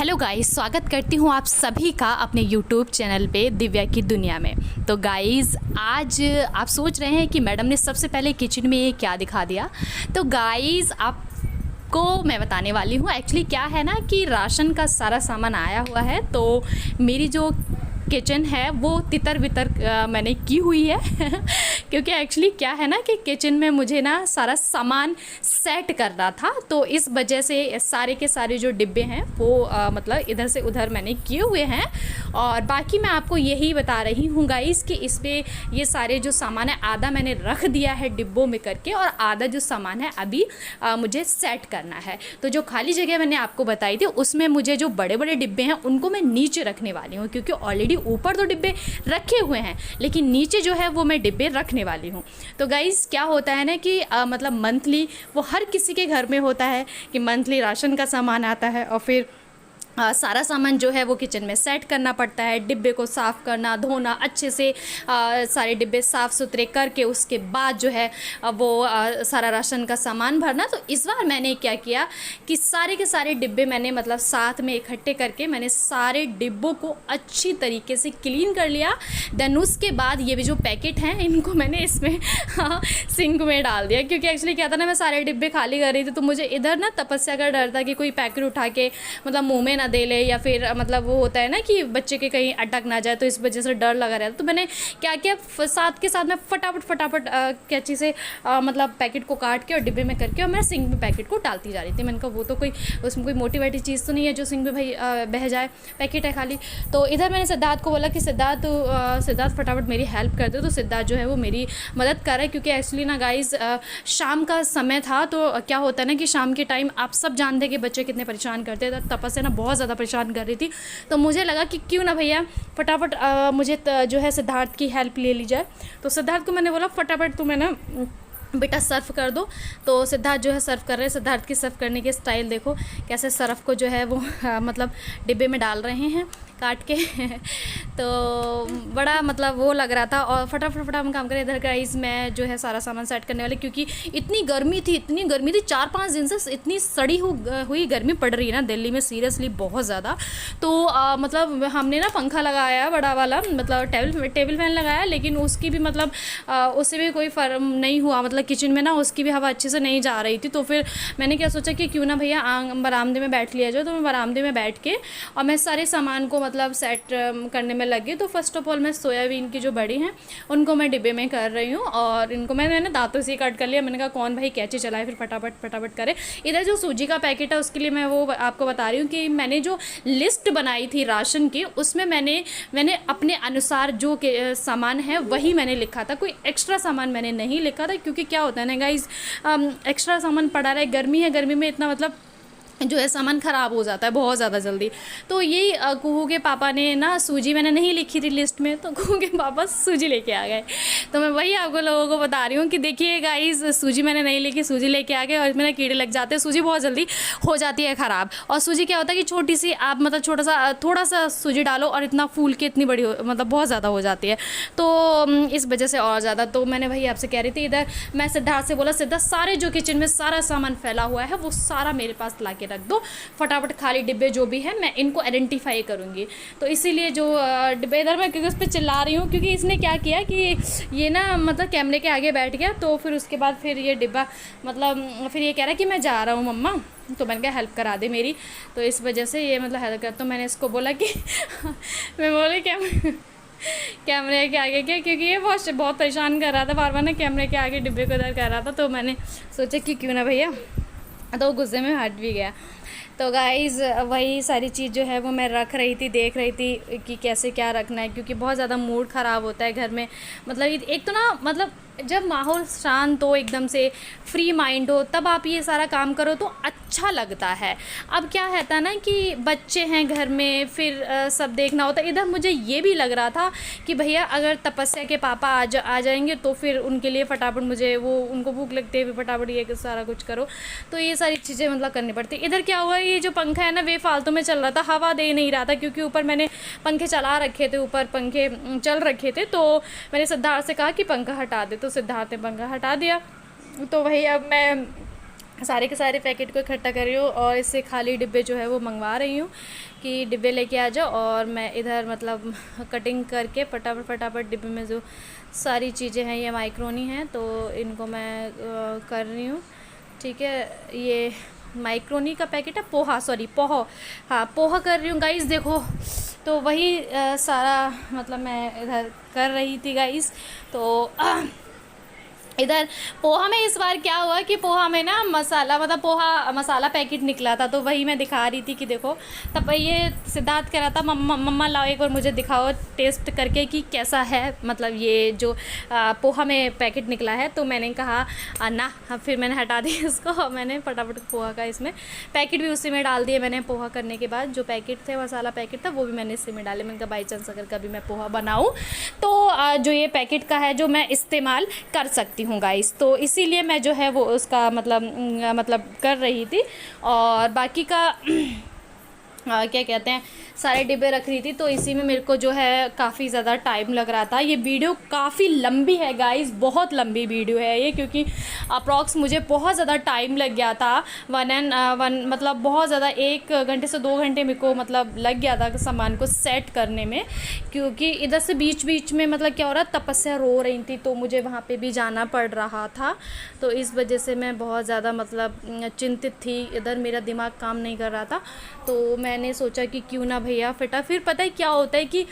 Hello guys, स्वागत करती हूँ आप सभी का अपने यूट्यूब चैनल पे दिव्या की दुनिया में। तो गाइस, आज आप सोच रहे हैं कि मैडम ने सबसे पहले किचन में ये क्या दिखा दिया। तो गाइस, आपको मैं बताने वाली हूँ। एक्चुअली क्या है ना कि राशन का सारा सामान आया हुआ है, तो मेरी जो किचन है वो तितर बितर मैंने की हुई है क्योंकि एक्चुअली क्या है ना कि किचन में मुझे ना सारा सामान सेट करना था, तो इस वजह से सारे के सारे जो डिब्बे हैं वो मतलब इधर से उधर मैंने किए हुए हैं। और बाकी मैं आपको यही बता रही हूँ गाइस कि इसमें ये सारे जो सामान है आधा मैंने रख दिया है डिब्बों में करके, और आधा जो सामान है अभी मुझे सेट करना है। तो जो खाली जगह मैंने आपको बताई थी उसमें मुझे जो बड़े बड़े डिब्बे हैं उनको मैं नीचे रखने वाली हूँ, क्योंकि ऑलरेडी ऊपर तो डिब्बे रखे हुए हैं लेकिन नीचे जो है वो मैं डिब्बे रखने वाली हूँ। तो गाइस, क्या होता है ना कि मतलब मंथली वो हर किसी के घर में होता है कि मंथली राशन का सामान आता है, और फिर सारा सामान जो है वो किचन में सेट करना पड़ता है। डिब्बे को साफ़ करना, धोना, अच्छे से सारे डिब्बे साफ़ सुथरे करके उसके बाद जो है वो सारा राशन का सामान भरना। तो इस बार मैंने क्या किया कि सारे के सारे डिब्बे मैंने मतलब साथ में इकट्ठे करके मैंने सारे डिब्बों को अच्छी तरीके से क्लीन कर लिया। देन उसके बाद ये भी जो पैकेट हैं इनको मैंने इसमें सिंक में डाल दिया, क्योंकि एक्चुअली क्या था ना, मैं सारे डिब्बे खाली कर रही थी तो मुझे इधर ना तपस्या का डर था कि कोई पैकेट उठा के मतलब मुँह में दे ले, या फिर मतलब वो होता है ना कि बच्चे के कहीं अटक ना जाए, तो इस वजह से डर लगा रहता। तो मैंने क्या किया, साथ के साथ मैं फटाफट कैंची से मतलब पैकेट को काट के और डिब्बे में करके और मैं सिंक में पैकेट को डालती जा रही थी। मैंने कहा वो तो कोई उसमें कोई मोटी वाटी चीज़ तो नहीं है जो सिंक में भाई बह जाए, पैकेट है खाली। तो इधर मैंने सिद्धार्थ को बोला कि सिद्धार्थ फटाफट मेरी हेल्प कर दो। तो सिद्धार्थ जो है वो मेरी मदद कर रहा है, क्योंकि एक्चुअली ना गाइस शाम का समय था, तो क्या होता है ना कि शाम के टाइम आप सब जानते हैं कि बच्चे कितने परेशान करते हैं। तो तपस्या ना बहुत ज़्यादा परेशान कर रही थी, तो मुझे लगा कि क्यों ना भैया फटाफट मुझे जो है सिद्धार्थ की हेल्प ले ली जाए। तो सिद्धार्थ को मैंने बोला फटाफट तुम्हें ना बेटा सर्व कर दो। तो सिद्धार्थ जो है सर्व कर रहे हैं। सिद्धार्थ की सर्व करने के स्टाइल देखो, कैसे सर्फ को जो है वो मतलब डिब्बे में डाल रहे हैं काट के तो बड़ा मतलब वो लग रहा था। और फटाफट काम करें। इधर गाइस मैं जो है सारा सामान सेट करने वाले, क्योंकि इतनी गर्मी थी 4-5 दिन से इतनी सड़ी हुई गर्मी पड़ रही है ना दिल्ली में, सीरियसली बहुत ज़्यादा। तो मतलब हमने ना पंखा लगाया बड़ा वाला, मतलब टेबल फैन लगाया, लेकिन उसकी भी मतलब उससे भी कोई फ़र्क नहीं हुआ। मतलब किचन में ना उसकी भी हवा अच्छे से नहीं जा रही थी। तो फिर मैंने क्या सोचा कि क्यों ना भैया बरामदे में बैठ लिया जाए। तो मैं बरामदे में बैठ के और मैं सारे सामान को मतलब सेट करने में लगी। तो फर्स्ट ऑफ ऑल मैं सोयाबीन की जो बड़ी हैं उनको मैं डिब्बे में कर रही हूँ, और इनको मैंने दांतों से कट कर लिया। मैंने कहा कौन भाई कैंची चलाए, फिर फटाफट करे। इधर जो सूजी का पैकेट है उसके लिए मैं वो आपको बता रही हूँ कि मैंने जो लिस्ट बनाई थी राशन की उसमें मैंने अपने अनुसार जो सामान है वही मैंने लिखा था, कोई एक्स्ट्रा सामान मैंने नहीं लिखा था। क्योंकि क्या होता है ना गाइस, एक्स्ट्रा सामान पड़ा रहा है, गर्मी है, गर्मी में इतना मतलब जो है सामान ख़राब हो जाता है बहुत ज़्यादा जल्दी। तो यही कुहू के पापा ने ना सूजी मैंने नहीं लिखी थी लिस्ट में, तो कुहू के पापा सूजी लेके आ गए। तो मैं वही आपको लोगों को बता रही हूँ कि देखिए गाइस, सूजी मैंने नहीं लिखी, सूजी लेके आ गए और इसमें कीड़े लग जाते हैं। सूजी बहुत जल्दी हो जाती है ख़राब। और सूजी क्या होता है कि छोटी सी आप मतलब थोड़ा सा सूजी डालो और इतना फूल के इतनी बड़ी मतलब बहुत ज़्यादा हो जाती है, तो इस वजह से और ज़्यादा। तो मैंने वही आपसे कह रही थी। इधर मैं सिद्धार्थ से बोला, सिद्धार्थ सारे जो किचन में सारा सामान फैला हुआ है वो सारा मेरे पास ला के रख दो, फटाफट खाली डिब्बे जो भी है मैं इनको आइडेंटिफाई करूँगी। तो इसीलिए जो डिब्बे, इधर मैं क्योंकि उस पर चिल्ला रही हूँ क्योंकि इसने क्या किया कि ये ना मतलब कैमरे के आगे बैठ गया। तो फिर उसके बाद फिर ये डिब्बा मतलब फिर ये कह रहा है कि मैं जा रहा हूँ मम्मा। तो मैंने कहा हेल्प करा दे मेरी, तो इस वजह से ये मतलब हेल्प कर। तो मैंने इसको बोला कि मैं बोली कैमरे के आगे क्या, क्योंकि ये बहुत परेशान कर रहा था बार बार ना, कैमरे के आगे डिब्बे को इधर कर रहा था। तो मैंने सोचा कि क्यों ना भैया, तो गुस्से में हट भी गया। तो गाइज़ वही सारी चीज़ जो है वो मैं रख रही थी, देख रही थी कि कैसे क्या रखना है, क्योंकि बहुत ज़्यादा मूड ख़राब होता है घर में। मतलब एक तो ना मतलब जब माहौल शांत हो, एकदम से फ्री माइंड हो, तब आप ये सारा काम करो तो अच्छा लगता है। अब क्या रहता है ना कि बच्चे हैं घर में, फिर सब देखना होता है। इधर मुझे ये भी लग रहा था कि भैया अगर तपस्या के पापा आ जाएंगे तो फिर उनके लिए फटाफट मुझे वो उनको भूख लगती है, फटाफट ये सारा कुछ करो। तो ये सारी चीज़ें मतलब करनी पड़ती। इधर क्या हुआ, ये जो पंखा है ना वे फालतू में चल रहा था, हवा दे नहीं रहा था, क्योंकि ऊपर मैंने पंखे चला रखे थे, ऊपर पंखे चल रखे थे। तो मैंने सिद्धार्थ से कहा कि पंखा हटा दे, तो सिद्धार्थ ने पंखा हटा दिया। तो वही अब मैं सारे के सारे पैकेट को इकट्ठा कर रही हूँ और इससे खाली डिब्बे जो है वो मंगवा रही हूँ कि डिब्बे लेके आ जाओ। और मैं इधर मतलब कटिंग करके फटाफट फटाफट डिब्बे में जो सारी चीज़ें हैं, ये माइक्रोनी हैं तो इनको मैं कर रही हूँ। ठीक है, ये माइक्रोनी का पैकेट है, पोहा, सॉरी पोहा, हाँ पोहा कर रही हूँ गाइस। देखो तो वही सारा मतलब मैं इधर कर रही थी गाइस। तो इधर पोहा में इस बार क्या हुआ कि पोहा में ना मसाला, मतलब पोहा मसाला पैकेट निकला था, तो वही मैं दिखा रही थी कि देखो। तब ये सिद्धार्थ कह रहा था मम्मा मम्मा लाओ एक बार मुझे दिखाओ टेस्ट करके कि कैसा है, मतलब ये जो पोहा में पैकेट निकला है। तो मैंने कहा ना, फिर मैंने हटा दिया उसको और मैंने फटाफट पोहा का इसमें पैकेट भी उसी में डाल दिए मैंने। पोहा करने के बाद जो पैकेट थे, मसाला पैकेट था, वो भी मैंने इसी में डाले। मैंने कहा बाई चांस अगर कभी मैं पोहा बनाऊँ तो जो ये पैकेट का है जो मैं इस्तेमाल कर सकती हूँ गाइस। तो इसीलिए मैं जो है वो उसका मतलब कर रही थी। और बाकी का क्या कहते हैं, सारे डिब्बे रख रही थी। तो इसी में मेरे को जो है काफ़ी ज़्यादा टाइम लग रहा था। ये वीडियो काफ़ी लंबी है गाइस, बहुत लंबी वीडियो है ये, क्योंकि अप्रॉक्स मुझे बहुत ज़्यादा टाइम लग गया था। वन मतलब बहुत ज़्यादा 1 घंटे से 2 घंटे मेरे को मतलब लग गया था सामान को सेट करने में। क्योंकि इधर से बीच बीच में मतलब क्या हो रहा, तपस्या रो रही थी तो मुझे वहाँ पर भी जाना पड़ रहा था। तो इस वजह से मैं बहुत ज़्यादा मतलब चिंतित थी, इधर मेरा दिमाग काम नहीं कर रहा था। तो मैंने सोचा कि क्यों ना भैया फिर पता है क्या होता है कि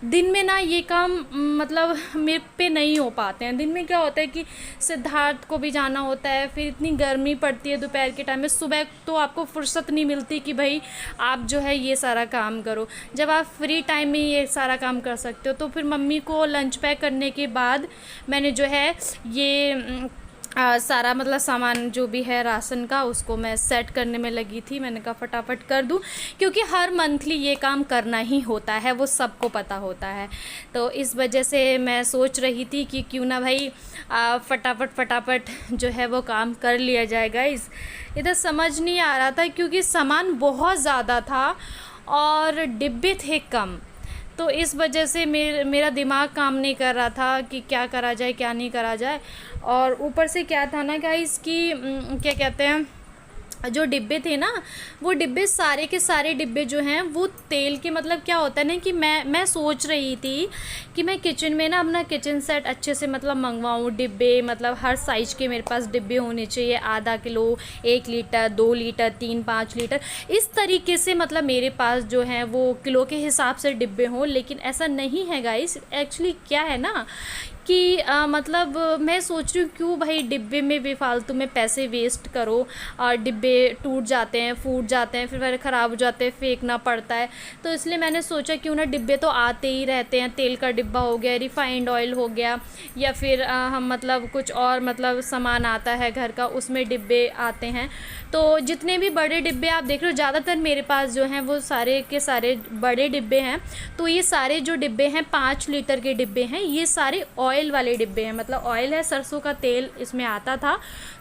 दिन में ना ये काम मतलब मेरे पे नहीं हो पाते हैं। दिन में क्या होता है कि सिद्धार्थ को भी जाना होता है, फिर इतनी गर्मी पड़ती है दोपहर के टाइम में, सुबह तो आपको फुर्सत नहीं मिलती कि भाई आप जो है ये सारा काम करो। जब आप फ्री टाइम में ये सारा काम कर सकते हो। तो फिर मम्मी को लंच पैक करने के बाद मैंने जो है ये सारा मतलब सामान जो भी है राशन का, उसको मैं सेट करने में लगी थी। मैंने कहा फटाफट कर दूं, क्योंकि हर मंथली ये काम करना ही होता है, वो सबको पता होता है। तो इस वजह से मैं सोच रही थी कि क्यों ना भाई फटाफट जो है वो काम कर लिया जाएगा। इधर समझ नहीं आ रहा था क्योंकि सामान बहुत ज़्यादा था और डिब्बे थे कम। तो इस वजह से मेरा दिमाग काम नहीं कर रहा था कि क्या करा जाए क्या नहीं करा जाए। और ऊपर से क्या था ना गाइस कि क्या कहते हैं, जो डिब्बे थे ना, वो डिब्बे सारे के सारे डिब्बे जो हैं वो तेल के, मतलब क्या होता है ना कि मैं सोच रही थी कि मैं किचन में ना अपना किचन सेट अच्छे से मतलब मंगवाऊँ। डिब्बे मतलब हर साइज़ के मेरे पास डिब्बे होने चाहिए, आधा किलो, 1 लीटर, 2 लीटर, 3-5 लीटर, इस तरीके से मतलब मेरे पास जो हैं वो किलो के हिसाब से डिब्बे हों। लेकिन ऐसा नहीं है गाइस। एक्चुअली क्या है ना कि मतलब मैं सोच रही हूँ क्यों भाई डिब्बे में बेफालतू में पैसे वेस्ट करो, और डिब्बे टूट जाते हैं, फूट जाते हैं, फिर ख़राब हो जाते हैं, फेंकना पड़ता है। तो इसलिए मैंने सोचा क्यों ना, डिब्बे तो आते ही रहते हैं, तेल का डिब्बा हो गया, रिफाइंड ऑयल हो गया, या फिर हम मतलब कुछ और मतलब सामान आता है घर का, उसमें डिब्बे आते हैं। तो जितने भी बड़े डिब्बे आप देख रहे हो, ज़्यादातर मेरे पास जो हैं वो सारे के सारे बड़े डिब्बे हैं। तो ये सारे जो डिब्बे हैं 5 लीटर के डिब्बे हैं, ये सारे ऑयल वाले डिब्बे हैं, मतलब ऑयल है, सरसों का तेल इसमें आता था,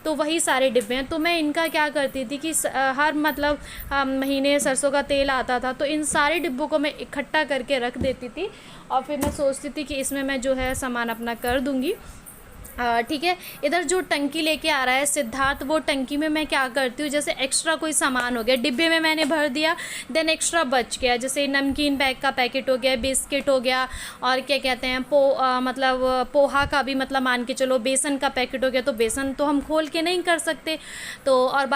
तो वही सारे डिब्बे हैं। तो मैं इनका क्या करती थी कि हर मतलब महीने सरसों का तेल आता था, तो इन सारे डिब्बों को मैं इकट्ठा करके रख देती थी और फिर मैं सोचती थी कि इसमें मैं जो है सामान अपना कर दूँगी। ठीक है। इधर जो टंकी लेके आ रहा है सिद्धार्थ, वो टंकी में मैं क्या करती हूँ, जैसे एक्स्ट्रा कोई सामान हो गया डिब्बे में मैंने भर दिया, देन एक्स्ट्रा बच गया, जैसे नमकीन बैग का पैकेट हो गया, बिस्किट हो गया, और क्या कहते हैं मतलब पोहा का भी मतलब मान के चलो, बेसन का पैकेट हो गया, तो बेसन तो हम खोल के नहीं कर सकते। तो और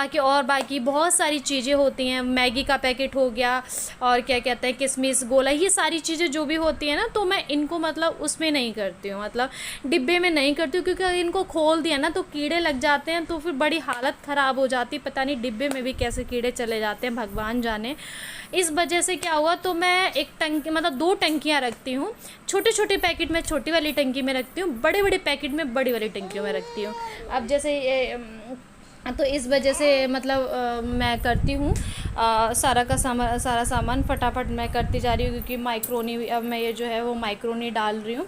बाकी बहुत सारी चीज़ें होती हैं, मैगी का पैकेट हो गया, और क्या कहते हैं किशमिश, गोला, ये सारी चीज़ें जो भी होती हैं ना, तो मैं इनको मतलब उसमें नहीं करती हूँ, मतलब डिब्बे में नहीं करती हूँ, क्योंकि अगर इनको खोल दिया ना तो कीड़े लग जाते हैं, तो फिर बड़ी हालत ख़राब हो जाती। पता नहीं डिब्बे में भी कैसे कीड़े चले जाते हैं, भगवान जाने। इस वजह से क्या हुआ, तो मैं एक टंकी मतलब 2 टंकियाँ रखती हूँ। छोटे छोटे पैकेट में छोटी वाली टंकी में रखती हूँ, बड़े बड़े पैकेट में बड़ी वाली टंकियों में रखती हूँ। अब जैसे तो इस वजह से मतलब मैं करती हूँ सारा सामान फटाफट मैं करती जा रही हूँ, क्योंकि माइक्रोनी अब मैं ये जो है वो माइक्रोनी डाल रही हूँ।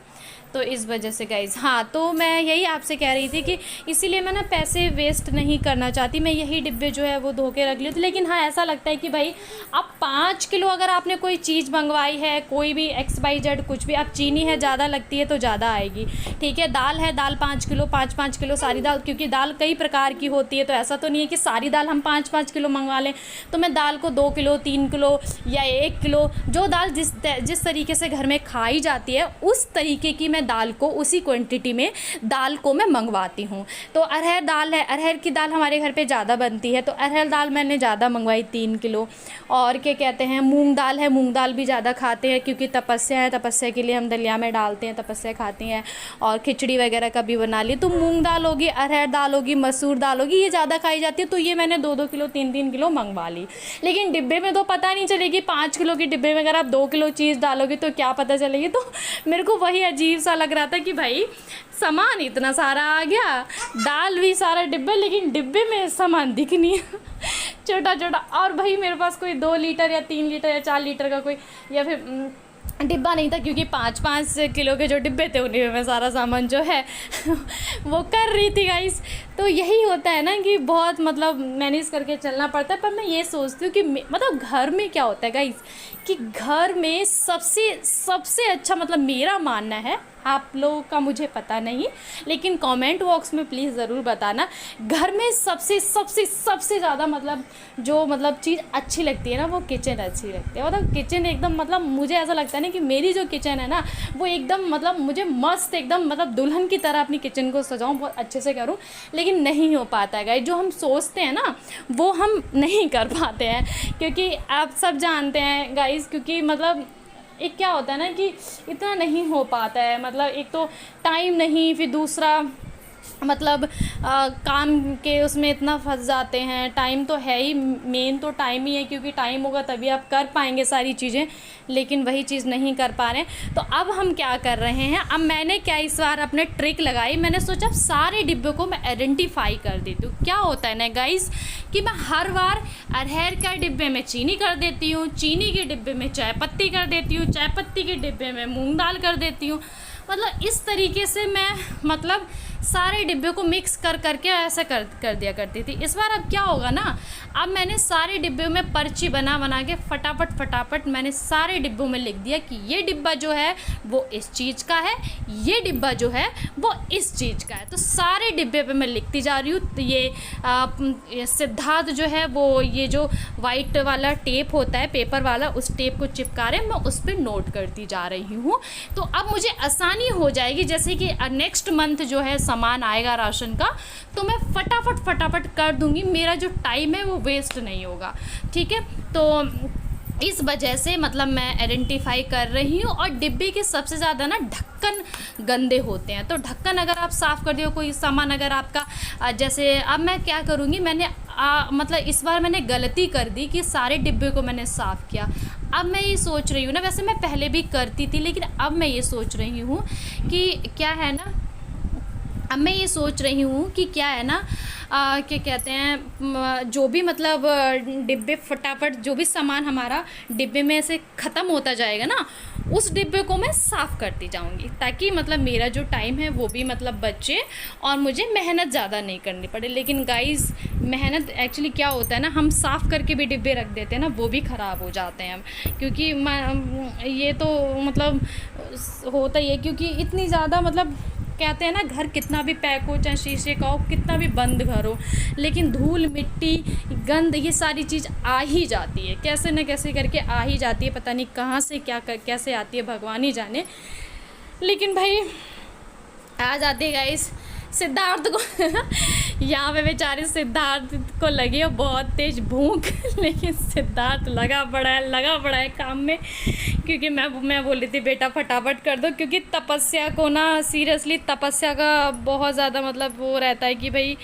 तो इस वजह से गाइज़, हाँ, तो मैं यही आपसे कह रही थी कि इसीलिए मैं ना पैसे वेस्ट नहीं करना चाहती, मैं यही डिब्बे जो है वो धो के रख लेती। लेकिन हाँ, ऐसा लगता है कि भाई अब 5 किलो अगर आपने कोई चीज़ मंगवाई है, कोई भी XYZ कुछ भी, अब चीनी है ज़्यादा लगती है तो ज़्यादा आएगी, ठीक है, दाल है, दाल 5 किलो, 5-5 किलो सारी दाल, क्योंकि दाल कई प्रकार की होती है, तो ऐसा तो नहीं है कि सारी दाल हम 5-5 किलो मंगवा लें। तो मैं दाल को 2 किलो, 3 किलो या 1 किलो, जो दाल जिस तरीके से घर में खाई जाती है उस तरीके की मैं दाल को, उसी क्वांटिटी में दाल को मैं मंगवाती हूँ। तो अरहर दाल है, अरहर की दाल हमारे घर पे ज़्यादा बनती है, तो अरहर दाल मैंने ज़्यादा मंगवाई 3 किलो। और क्या कहते हैं, मूंग दाल है, मूंग दाल भी ज़्यादा खाते हैं क्योंकि तपस्या है, तपस्या के लिए हम दलिया में डालते हैं, तपस्या खाते हैं। और खिचड़ी वगैरह का भी बना ली, तो मूंग दाल होगी, अरहर दाल होगी, मसूर दाल होगी, ये ज़्यादा खाई जाती है, तो ये मैंने 2-2 किलो, 3-3 किलो मंगवा ली। लेकिन डिब्बे में तो पता नहीं चलेगी, 5 किलो के डिब्बे में अगर आप 2 किलो चीज़ डालोगे तो क्या पता चलेगी। तो मेरे को वही अजीब सा लग रहा था कि भाई सामान इतना सारा आ गया, दाल भी सारा डिब्बे, लेकिन डिब्बे में सामान दिख नहीं छोटा छोटा। और भाई मेरे पास कोई 2 लीटर या 3 लीटर या 4 लीटर का कोई या फिर डिब्बा नहीं था, क्योंकि 5-5 किलो के जो डिब्बे थे उन्हीं में मैं सारा सामान जो है वो कर रही थी गाइस। तो यही होता है ना कि बहुत मतलब मैनेज करके चलना पड़ता है। पर मैं ये सोचती हूँ कि मतलब घर में क्या होता है गाइस, कि घर में सबसे अच्छा, मतलब मेरा मानना है, आप लोगों का मुझे पता नहीं, लेकिन कमेंट बॉक्स में प्लीज़ ज़रूर बताना, घर में सबसे ज़्यादा मतलब जो मतलब चीज़ अच्छी लगती है ना, वो किचन अच्छी लगती है। मतलब किचन एकदम, मतलब मुझे ऐसा लगता है ना कि मेरी जो किचन है ना वो एकदम, मतलब मुझे मस्त एकदम, मतलब दुल्हन की तरह अपनी किचन को सजाऊं, बहुत अच्छे से करूं, लेकिन नहीं हो पाता है गाइस। जो हम सोचते हैं ना वो हम नहीं कर पाते हैं, क्योंकि आप सब जानते हैं गाइस, क्योंकि मतलब एक क्या होता है ना कि इतना नहीं हो पाता है, मतलब एक तो टाइम नहीं, फिर दूसरा मतलब काम के उसमें इतना फंस जाते हैं। टाइम तो है ही, मेन तो टाइम ही है, क्योंकि टाइम होगा तभी आप कर पाएंगे सारी चीज़ें, लेकिन वही चीज़ नहीं कर पा रहे हैं। तो अब हम क्या कर रहे हैं, अब मैंने क्या इस बार अपने ट्रिक लगाई, मैंने सोचा सारे डिब्बे को मैं आइडेंटिफाई कर देती हूँ। क्या होता है ना गाइस कि मैं हर बार अरहर के डिब्बे में चीनी कर देती हूँ, चीनी के डिब्बे में चाय पत्ती कर देती हूँ, चाय पत्ती के डिब्बे में मूंग दाल कर देती हूँ। मतलब इस तरीके से मैं मतलब सारे डिब्बे को मिक्स कर करके ऐसा कर दिया करती थी। इस बार अब क्या होगा ना, अब मैंने सारे डिब्बे में पर्ची बना के फटाफट मैंने सारे डिब्बों में लिख दिया कि ये डिब्बा जो है वो इस चीज़ का है, ये डिब्बा जो है वो इस चीज़ का है। तो सारे डिब्बे पे मैं लिखती जा रही हूँ। तो ये सिद्धार्थ जो है वो ये जो वाइट वाला टेप होता है, पेपर वाला, उस टेप को चिपका रहे, मैं उस पर नोट करती जा रही हूँ। तो अब मुझे आसानी हो जाएगी, जैसे कि नेक्स्ट मंथ जो है सामान आएगा राशन का, तो मैं फटाफट कर दूंगी, मेरा जो टाइम है वो वेस्ट नहीं होगा, ठीक है। तो इस वजह से मतलब मैं आइडेंटिफाई कर रही हूँ। और डिब्बे के सबसे ज़्यादा ना ढक्कन गंदे होते हैं, तो ढक्कन अगर आप साफ़ कर दियो, कोई सामान अगर आपका जैसे, अब मैं क्या करूँगी, मैंने मतलब इस बार मैंने गलती कर दी कि सारे डिब्बे को मैंने साफ़ किया। अब मैं ये सोच रही हूँ ना, वैसे मैं पहले भी करती थी, लेकिन अब मैं ये सोच रही हूँ कि क्या है ना, अब मैं ये सोच रही हूँ कि क्या है ना, क्या कहते हैं, जो भी मतलब डिब्बे फटाफट जो भी सामान हमारा डिब्बे में से ख़त्म होता जाएगा ना, उस डिब्बे को मैं साफ़ करती जाऊँगी, ताकि मतलब मेरा जो टाइम है वो भी मतलब बचे और मुझे मेहनत ज़्यादा नहीं करनी पड़े। लेकिन गाइस, मेहनत एक्चुअली क्या होता है ना, हम साफ़ करके भी डिब्बे रख देते हैं ना, वो भी ख़राब हो जाते हैं, क्योंकि ये तो मतलब होता ही है, क्योंकि इतनी ज़्यादा मतलब कहते हैं ना, घर कितना भी पैक हो, चाहे शीशे का हो, कितना भी बंद घर हो, लेकिन धूल मिट्टी गंद ये सारी चीज़ आ ही जाती है, कैसे न कैसे करके आ ही जाती है। पता नहीं कहाँ से कैसे आती है, भगवान ही जाने। लेकिन भाई आ जाती है गाइस। सिद्धार्थ को यहाँ पे बेचारे सिद्धार्थ को लगी है बहुत तेज़ भूख, लेकिन सिद्धार्थ लगा पड़ा है काम में, क्योंकि मैं बोल रही थी बेटा फटाफट कर दो, क्योंकि तपस्या को ना सीरियसली तपस्या का बहुत ज़्यादा मतलब वो रहता है कि भाई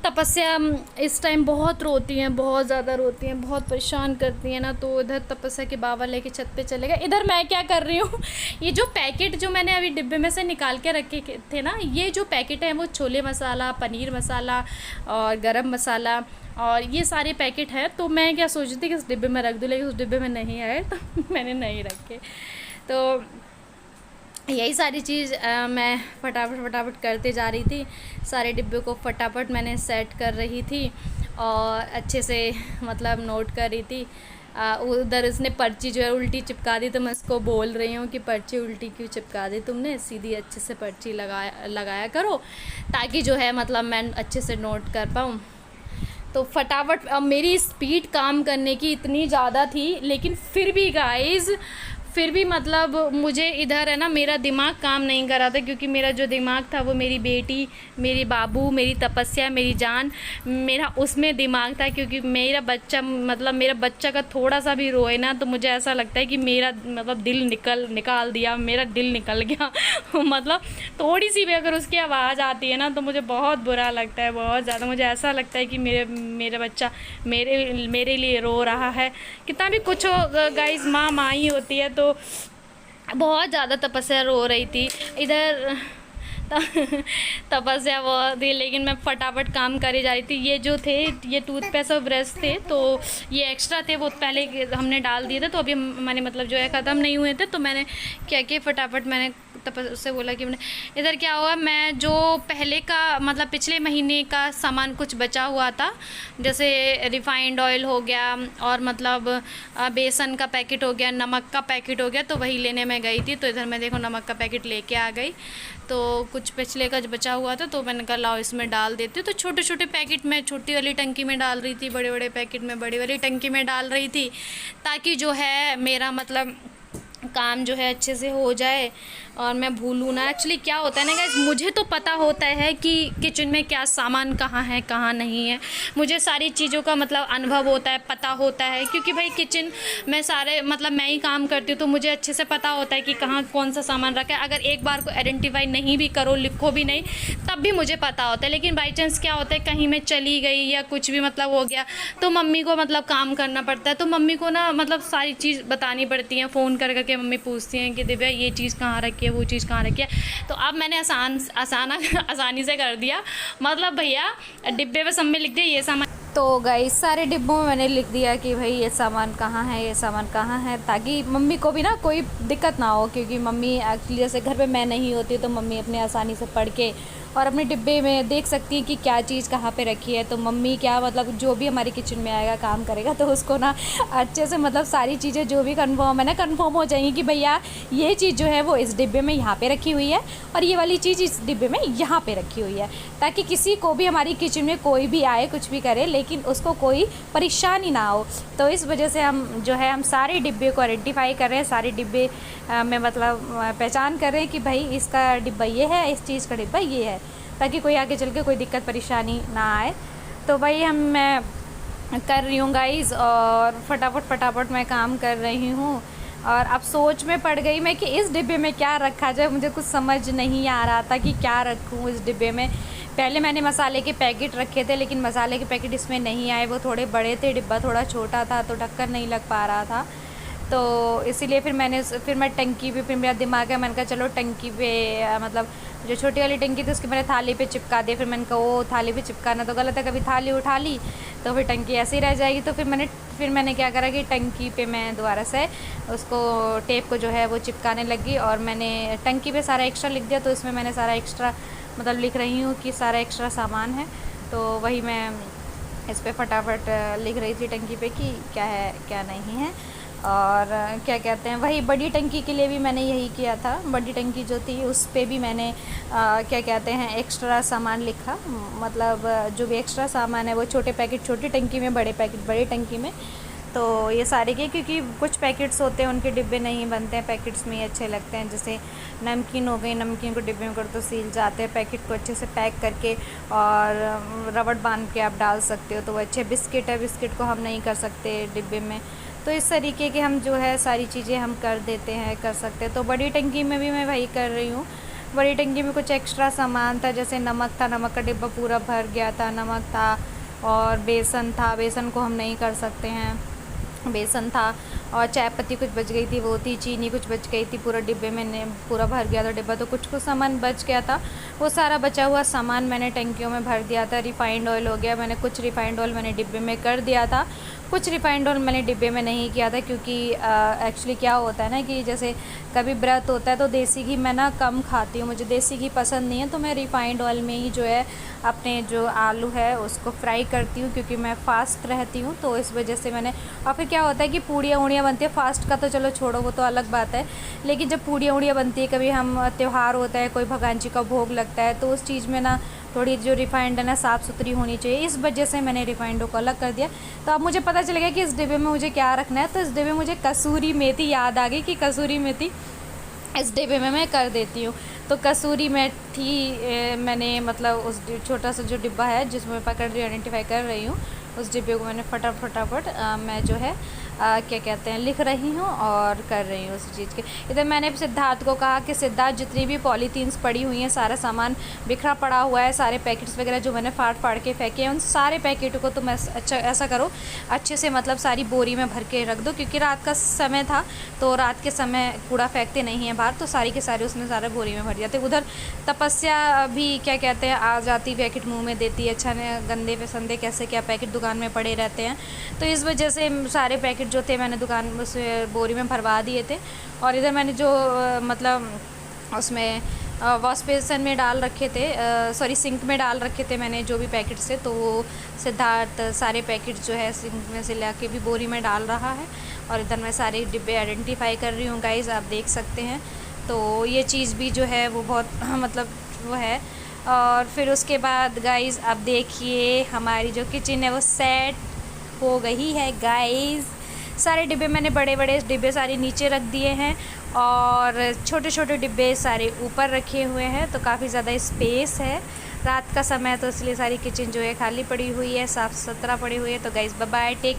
तपस्या इस टाइम बहुत रोती हैं, बहुत ज़्यादा रोती हैं, बहुत परेशान करती हैं ना। तो इधर तपस्या के बाबा लेके छत पे चले गए, इधर मैं क्या कर रही हूँ, ये जो पैकेट जो मैंने अभी डिब्बे में से निकाल के रखे थे ना, ये जो पैकेट है वो छोले मसाला, पनीर मसाला और गरम मसाला और ये सारे पैकेट है। तो मैं क्या सोच रही थी कि उस डिब्बे में रख दूँ, लेकिन उस डिब्बे में नहीं आए तो मैंने नहीं रखे। तो यही सारी चीज़ मैं फटाफट फटाफट करते जा रही थी। सारे डिब्बे को फटाफट मैंने सेट कर रही थी और अच्छे से मतलब नोट कर रही थी। उधर उसने पर्ची जो है उल्टी चिपका दी, तो मैं उसको बोल रही हूँ कि पर्ची उल्टी क्यों चिपका दी तुमने, सीधी अच्छे से पर्ची लगाया करो ताकि जो है मतलब मैं अच्छे से नोट कर पाऊँ। तो फटाफट अब मेरी स्पीड काम करने की इतनी ज़्यादा थी, लेकिन फिर भी गाइस, फिर भी मतलब मुझे इधर है ना मेरा दिमाग काम नहीं कर रहा था, क्योंकि मेरा जो दिमाग था वो मेरी बेटी, मेरी बाबू, मेरी तपस्या, मेरी जान, मेरा उसमें दिमाग था। क्योंकि मेरा बच्चा मतलब मेरा बच्चा का थोड़ा सा भी रोए ना तो मुझे ऐसा लगता है कि मेरा मतलब दिल निकाल दिया, मेरा दिल निकल गया मतलब थोड़ी सी भी अगर उसकी आवाज़ आती है ना तो मुझे बहुत बुरा लगता है, बहुत ज़्यादा। मुझे ऐसा लगता है कि मेरा बच्चा मेरे लिए रो रहा है। कितना भी कुछ हो गाइस, माँ ही होती है। तो बहुत ज़्यादा तपस्या रो रही थी इधर तपस्या बहुत थी, लेकिन मैं फटाफट काम करी जा रही थी। ये जो थे ये टूथपेस्ट और ब्रश थे, तो ये एक्स्ट्रा थे, वो पहले हमने डाल दिए थे, तो अभी मैंने मतलब जो है ख़त्म नहीं हुए थे, तो मैंने क्या किया फटाफट मैंने उससे बोला कि मैंने इधर क्या हुआ, मैं जो पहले का मतलब पिछले महीने का सामान कुछ बचा हुआ था, जैसे रिफाइंड ऑयल हो गया और मतलब बेसन का पैकेट हो गया, नमक का पैकेट हो गया, तो वही लेने मैं गई थी। तो इधर मैं देखो नमक का पैकेट लेके आ गई। तो कुछ पिछले का जो बचा हुआ था तो मैंने कहा लाओ इसमें डाल देती हूँ। तो छोटे छोटे पैकेट में छोटी वाली टंकी में डाल रही थी, बड़े बड़े पैकेट में बड़ी वाली टंकी में डाल रही थी, ताकि जो है मेरा मतलब काम जो है अच्छे से हो जाए और मैं भूलूँ ना। एक्चुअली क्या होता है ना गाइस, मुझे तो पता होता है कि किचन में क्या सामान कहाँ है कहाँ नहीं है, मुझे सारी चीज़ों का मतलब अनुभव होता है, पता होता है, क्योंकि भाई किचन में सारे मतलब मैं ही काम करती हूँ, तो मुझे अच्छे से पता होता है कि कहाँ कौन सा सामान रखा है। अगर एक बार को आइडेंटिफाई नहीं भी करो, लिखो भी नहीं, तब भी मुझे पता होता है। लेकिन बाई चांस क्या होता है कहीं मैं चली गई या कुछ भी मतलब हो गया, तो मम्मी को मतलब काम करना पड़ता है, तो मम्मी को ना मतलब सारी चीज़ बतानी पड़ती है, फ़ोन कर करके मम्मी पूछती हैं कि दिव्या ये चीज़ कहाँ रखी है, वो चीज़ कहाँ रखी है। तो अब मैंने आसानी से कर दिया, मतलब भैया डिब्बे पे सब में लिख दिया ये सामान। तो गाइस सारे डिब्बों में मैंने लिख दिया कि भाई ये सामान कहाँ है, ये सामान कहाँ है, ताकि मम्मी को भी ना कोई दिक्कत ना हो। क्योंकि मम्मी एक्चुअली जैसे घर पे मैं नहीं होती तो मम्मी अपने आसानी से पढ़ के और अपने डिब्बे में देख सकती है कि क्या चीज़ कहाँ पे रखी है। तो मम्मी क्या मतलब जो भी हमारी किचन में आएगा काम करेगा तो उसको ना अच्छे से मतलब सारी चीज़ें जो भी कन्फर्म है ना कन्फर्म हो जाएंगी कि भैया ये चीज़ जो है वो इस डिब्बे में यहाँ पे रखी हुई है और ये वाली चीज़ इस डिब्बे में यहाँ पे रखी हुई है, ताकि किसी को भी हमारी किचन में कोई भी आए कुछ भी करे लेकिन उसको कोई परेशानी ना हो। तो इस वजह से हम जो है हम सारे डिब्बे को आइडेंटिफाई कर रहे हैं, सारे डिब्बे में मतलब पहचान कर रहे हैं कि भाई इसका डिब्बा ये है, इस चीज़ का डिब्बा ये है, ताकि कोई आगे चल के कोई दिक्कत परेशानी ना आए। तो भाई मैं कर रही हूँ गाइज़ और फटाफट मैं काम कर रही हूँ। और अब सोच में पड़ गई मैं कि इस डिब्बे में क्या रखा जाए, मुझे कुछ समझ नहीं आ रहा था कि क्या रखूँ इस डिब्बे में। पहले मैंने मसाले के पैकेट रखे थे लेकिन मसाले के पैकेट इसमें नहीं आए, वो थोड़े बड़े थे, डिब्बा थोड़ा छोटा था तो ढक्कन नहीं लग पा रहा था। तो इसीलिए फिर मैं टंकी पे, फिर मेरा दिमाग है, मैंने कहा चलो टंकी पे मतलब जो छोटी वाली टंकी थी उसकी मैंने थाली पे चिपका दिया। फिर मैंने कहा वो थाली पे चिपकाना तो गलत है, कभी थाली उठा ली तो फिर टंकी ऐसे ही रह जाएगी। तो फिर मैंने क्या करा कि टंकी पे मैं दोबारा से उसको टेप को जो है वो चिपकाने लगी और मैंने टंकी पे सारा एक्स्ट्रा लिख दिया। तो इसमें मैंने सारा एक्स्ट्रा मतलब लिख रही हूँ कि सारा एक्स्ट्रा सामान है, तो वही मैं इस पर फटाफट लिख रही थी टंकी पे कि क्या है क्या नहीं है। और क्या कहते हैं वही बड़ी टंकी के लिए भी मैंने यही किया था, बड़ी टंकी जो थी उस पे भी मैंने क्या कहते हैं एक्स्ट्रा सामान लिखा, मतलब जो भी एक्स्ट्रा सामान है वो छोटे पैकेट छोटी टंकी में, बड़े पैकेट बड़ी टंकी में। तो ये सारे के क्योंकि कुछ पैकेट्स होते हैं उनके डिब्बे नहीं बनते हैं, पैकेट्स में ही अच्छे लगते हैं। जैसे नमकीन हो गई, नमकीन को डिब्बे में कर तो सील जाते हैं, पैकेट को अच्छे से पैक करके और रबड़ बांध के आप डाल सकते हो तो वो अच्छे। बिस्किट है, बिस्किट को हम नहीं कर सकते डिब्बे में, तो इस तरीके के हम जो है सारी चीज़ें हम कर देते हैं, कर सकते हैं। तो बड़ी टंकी में भी मैं वही कर रही हूँ। बड़ी टंकी में कुछ एक्स्ट्रा सामान था, जैसे नमक था, नमक का डिब्बा पूरा भर गया था, नमक था और बेसन था, बेसन को हम नहीं कर सकते हैं, बेसन था और चाय पत्ती कुछ बच गई थी वो थी, चीनी कुछ बच गई थी, पूरा डिब्बे में पूरा भर गया था डिब्बा। तो कुछ सामान बच गया था, वो सारा बचा हुआ सामान मैंने टंकियों में भर दिया था। रिफ़ाइंड ऑयल हो गया, मैंने कुछ रिफ़ाइंड ऑयल मैंने डिब्बे में कर दिया था कुछ रिफाइंड ऑयल मैंने डिब्बे में नहीं किया था, क्योंकि एक्चुअली क्या होता है ना कि जैसे कभी व्रत होता है तो देसी घी मैं ना कम खाती हूँ, मुझे देसी घी पसंद नहीं है, तो मैं रिफाइंड ऑयल में ही जो है अपने जो आलू है उसको फ्राई करती हूँ, क्योंकि मैं फ़ास्ट रहती हूँ, तो इस वजह से मैंने। और फिर क्या होता है कि पूड़ियाँ उड़ियाँ बनती है, फ़ास्ट का तो चलो छोड़ो, वो तो अलग बात है, लेकिन जब पूड़ियाँ उड़ियाँ बनती है, कभी हम त्यौहार होता है, कोई भगवान जी का भोग लगता है, तो उस चीज़ में ना थोड़ी जो रिफाइंड है ना साफ़ सुथरी होनी चाहिए, इस वजह से मैंने रिफाइंड को अलग कर दिया। तो अब मुझे पता चल गया कि इस डिब्बे में मुझे क्या रखना है, तो इस डिब्बे में मुझे कसूरी मेथी याद आ गई कि कसूरी मेथी इस डिब्बे में मैं कर देती हूँ। तो कसूरी मेथी मैंने मतलब उस छोटा सा जो डिब्बा है जिसमें मैं पकड़ रही हूँ, आइडेंटिफाई कर रही हूँ, उस डिब्बे को मैंने फटाफट मैं जो है क्या कहते हैं लिख रही हूँ और कर रही हूँ उस चीज़ के। इधर मैंने सिद्धार्थ को कहा कि सिद्धार्थ जितनी भी पॉलीथीन्स पड़ी हुई हैं, सारा सामान बिखरा पड़ा हुआ है, सारे पैकेट्स वगैरह जो मैंने फाड़ के फेंके हैं, उन सारे पैकेटों को तुम अच्छा ऐसा करो, अच्छे से मतलब सारी बोरी में भर के रख दो, क्योंकि रात का समय था, तो रात के समय कूड़ा फेंकते नहीं हैं बाहर, तो सारी के सारे उसमें सारा बोरी में भर जाते। उधर तपस्या भी क्या कहते हैं आ जाती, पैकेट मुँह में देती है, अच्छा ने गंदे संदे कैसे क्या पैकेट दुकान में पड़े रहते हैं, तो इस वजह से सारे पैकेट जो थे मैंने दुकान उस बोरी में भरवा दिए थे। और इधर मैंने जो मतलब उसमें वॉश बेसन में डाल रखे थे, सॉरी सिंक में डाल रखे थे मैंने जो भी पैकेट्स थे, तो वो सिद्धार्थ सारे पैकेट जो है सिंक में से ला के भी बोरी में डाल रहा है। और इधर मैं सारे डिब्बे आइडेंटिफाई कर रही हूँ गाइज़, आप देख सकते हैं। तो ये चीज़ भी जो है वो बहुत मतलब वो है। और फिर उसके बाद गाइज़ आप देखिए हमारी जो किचन है वो सेट हो गई है गाइज़। सारे डिब्बे मैंने बड़े डिब्बे सारे नीचे रख दिए हैं और छोटे डिब्बे सारे ऊपर रखे हुए हैं, तो काफ़ी ज़्यादा स्पेस है। रात का समय है तो इसलिए सारी किचन जो है खाली पड़ी हुई है, साफ़ सुथरा पड़ी हुई है। तो गाइज़ बाय बाय, टेक